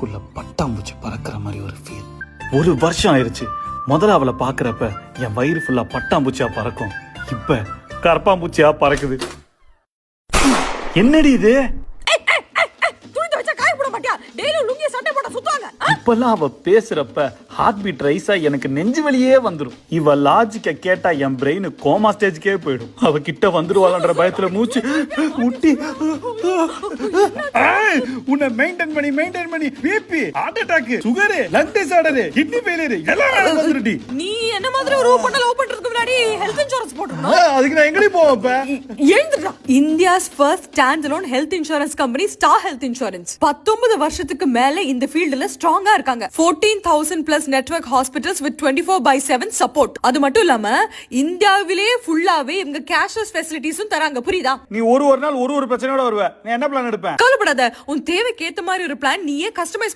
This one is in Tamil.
கைக்குள்ள பட்டாம்பூச்சி பறக்கிற மாதிரி ஒரு ஃபீல். 1 வருஷம் ஆயிருச்சு. முதல்ல அவளை பாக்குறப்ப என் வயிறு ஃபுல்லா பட்டாம்பூச்சியா பறக்கும். இப்ப கரப்பாம்பூச்சியா பறக்குது. என்னடி இது? இப்பெல்லாம் அவ பேசுறப்ப ஹார்ட் பீட் ரைஸா எனக்கு நெஞ்சு வலியே வந்துடும். இவ லாஜிக்க கேட்டா என் பிரெயின் கோமா ஸ்டேஜ்க்கே போயிடும். அவ கிட்ட வந்துருவாளன்ற பயத்துல மூச்சு முட்டி உன்னை மெயின்டைன் பண்ணி BP, heart attack, sugar, lung disorder, kidney failure எல்லாம் வந்துருடி. நீ என்ன மாதிரி ஒரு பண்ண லவ் பண்றதுக்கு முன்னாடி ஹெல்த் இன்சூரன்ஸ் போடணும். அதுக்கு நான் எங்கடி போவேன்? எழுந்துடா. India's first standalone health insurance company star health insurance 19 வருஷத்துக்கு மேல இந்த ஃபீல்ட்ல ஸ்ட்ராங்கா இருக்காங்க. 14,000 plus network hospitals with 24/7 support. அது மட்டும் இல்லாம இந்தியாவிலே ஃபுல்லாவே இவங்க கேஷ்லெஸ் ஃபெசிலிட்டிஸும் தராங்க. புரியுதா? நீ ஒரு நாள் ஒரு பிரச்சனையோட வருவ. நீ என்ன பிளான் எடுப்ப? கவலைப்படாத. உன் தேவைக்கு ஏத்த மாதிரி ஒரு பிளான் நீயே கஸ்டமைஸ்